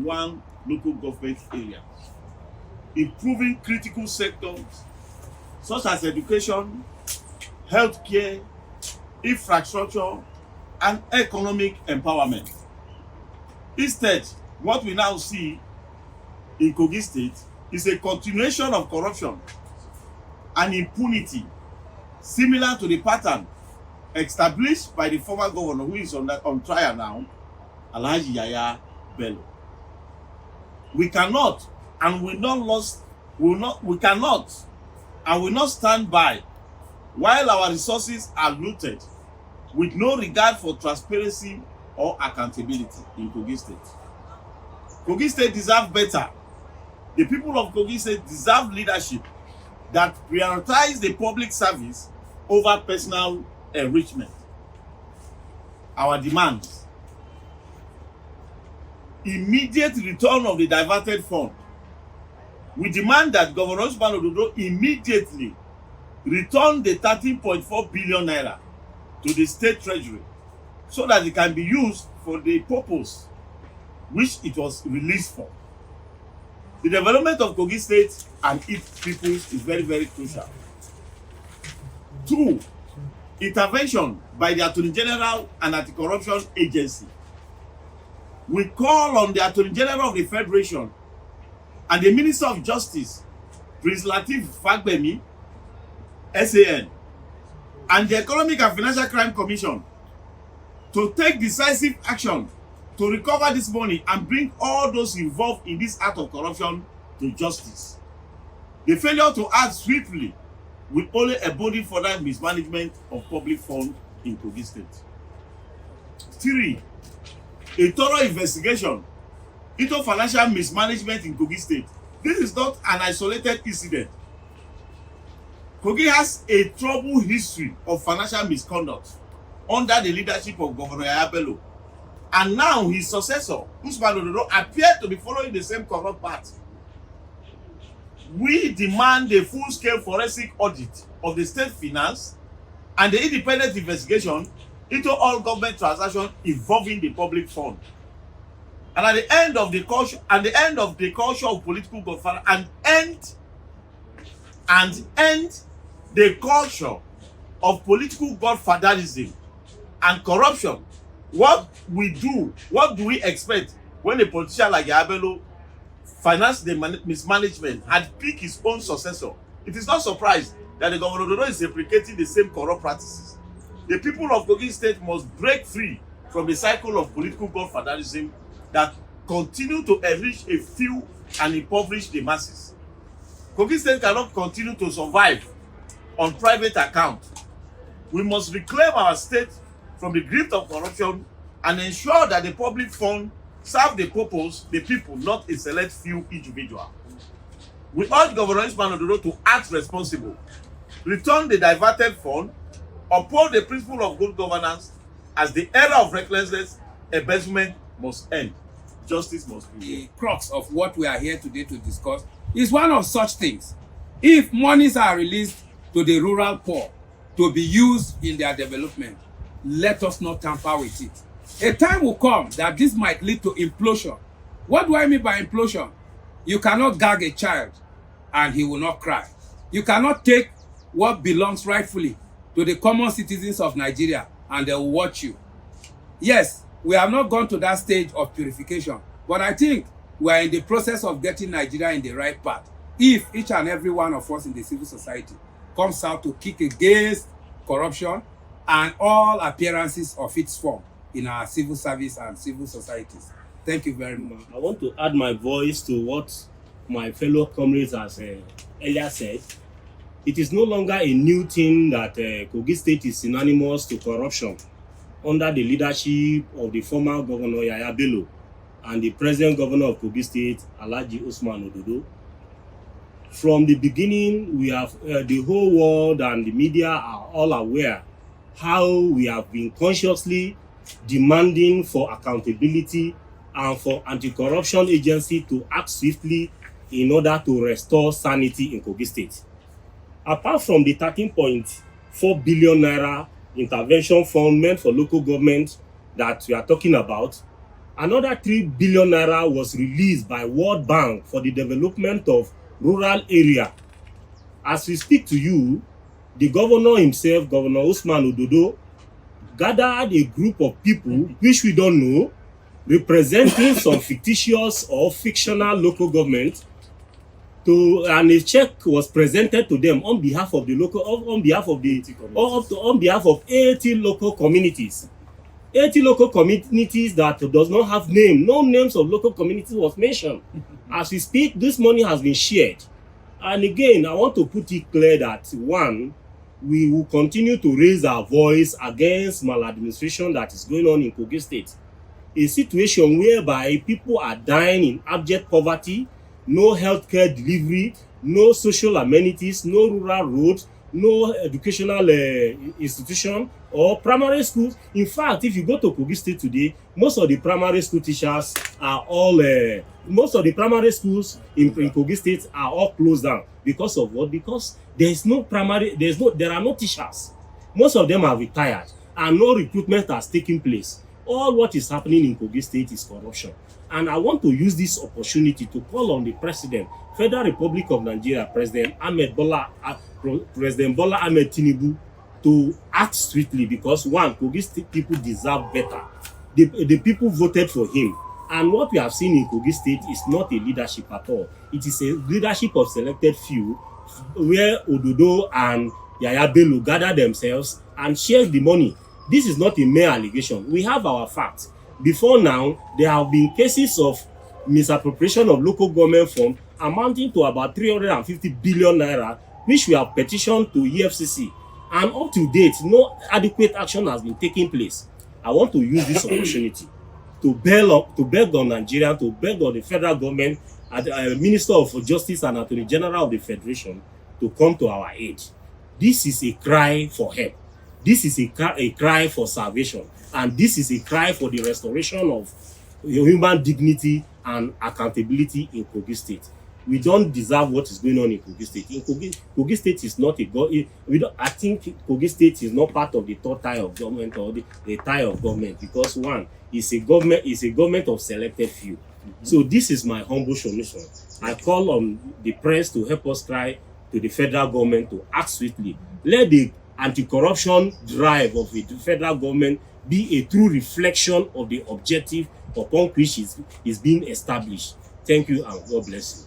one local government area, improving critical sectors such as education, healthcare, infrastructure, and economic empowerment. Instead, what we now see in Kogi State is a continuation of corruption and impunity similar to the pattern established by the former governor who is on trial now, Alhaji Yaya Bello. We cannot and we cannot and will not stand by while our resources are looted with no regard for transparency or accountability in Kogi State. Kogi State deserves better. The people of Kogi State deserve leadership that prioritize the public service over personal enrichment. Our demands: immediate return of the diverted fund. We demand that Governor Usman Ododo immediately return the 13.4 billion naira to the state treasury so that it can be used for the purpose which it was released for. The development of Kogi State and its people is very, very crucial. 2, intervention by the Attorney General and Anti-Corruption Agency. We call on the Attorney General of the Federation and the Minister of Justice, Prince Lateef Fagbemi, SAN, and the Economic and Financial Crime Commission to take decisive action to recover this money and bring all those involved in this act of corruption to justice. The failure to act swiftly will only embolden further mismanagement of public funds in Kogi State. 3, a thorough investigation into financial mismanagement in Kogi State. This is not an isolated incident. Kogi has a troubled history of financial misconduct under the leadership of Governor Yaya Bello. And now his successor, Usman Ododo, appeared to be following the same corrupt path. We demand a full-scale forensic audit of the state finance and the independent investigation into all government transactions involving the public fund. And at the end of the culture, of political godfather, and end the culture of political godfatherism and corruption. What do we expect when a politician like Yaya Bello financed the mismanagement and picked his own successor? It is not surprised that the Governor Ododo is replicating the same corrupt practices. The people of Kogi State must break free from the cycle of political godfatherism that continue to enrich a few and impoverish the masses. Kogi State cannot continue to survive on private account. We must reclaim our state from the grip of corruption and ensure that the public fund serve the purpose, the people, not a select few individual. We urge Governor Usman Ododo to act responsible, return the diverted fund, uphold the principle of good governance, as the era of recklessness, embezzlement must end. Justice must be. The crux of what we are here today to discuss is one of such things. If monies are released to the rural poor to be used in their development, let us not tamper with it. A time will come that this might lead to implosion. What do I mean by implosion? You cannot gag a child and he will not cry. You cannot take what belongs rightfully to the common citizens of Nigeria and they will watch you. Yes, we have not gone to that stage of purification, but I think we are in the process of getting Nigeria in the right path. If each and every one of us in the civil society comes out to kick against corruption and all appearances of its form in our civil service and civil societies. Thank you very much. I want to add my voice to what my fellow comrades has earlier said. It is no longer a new thing that Kogi State is synonymous to corruption under the leadership of the former Governor Yaya Bello and the present Governor of Kogi State, Alhaji Usman Ododo. From the beginning, we have the whole world and the media are all aware how we have been consciously demanding for accountability and for anti-corruption agency to act swiftly in order to restore sanity in Kogi State. Apart from the 13.4 billion naira intervention fund meant for local government that we are talking about, Another 3 billion naira was released by World Bank for the development of rural area. As we speak to you, the governor himself, Governor Usman Ododo, gathered a group of people which we don't know, representing some fictitious or fictional local government, and a check was presented to them on behalf of the local, on behalf of 80 local communities. 80 local communities that does not have name. No names of local communities was mentioned. As we speak, this money has been shared. And again, I want to put it clear that, one, we will continue to raise our voice against maladministration that is going on in Kogi State. A situation whereby people are dying in abject poverty, no healthcare delivery, no social amenities, no rural roads, no educational institution or primary schools. In fact, if you go to Kogi State today, most of the primary school teachers are all, most of the primary schools in Kogi State are all closed down. Because of what? Because there are no teachers. Most of them are retired and no recruitment has taken place. All what is happening in Kogi State is corruption. And I want to use this opportunity to call on the President, Federal Republic of Nigeria, President Bola Ahmed Tinubu, to act swiftly, because one, Kogi State people deserve better. The people voted for him. And what we have seen in Kogi State is not a leadership at all. It is a leadership of selected few, where Ododo and Yaya Bello gather themselves and share the money. This is not a mere allegation. We have our facts. Before now, there have been cases of misappropriation of local government funds amounting to about 350 billion naira, which we have petitioned to EFCC. And up to date, no adequate action has been taking place. I want to use this opportunity to beg on Nigeria, to beg on the federal government, Minister of Justice and Attorney General of the Federation to come to our aid. This is a cry for help. This is a cry for salvation. And this is a cry for the restoration of human dignity and accountability in Kogi State. We don't deserve what is going on in Kogi State. Kogi State is not I think Kogi State is not part of the third tier of government or the tier of government, because one, is a government of selected few. So this is my humble submission. I call on the press to help us cry to the federal government to act swiftly. Let the anti-corruption drive of the federal government be a true reflection of the objective upon which is being established. Thank you and God bless you.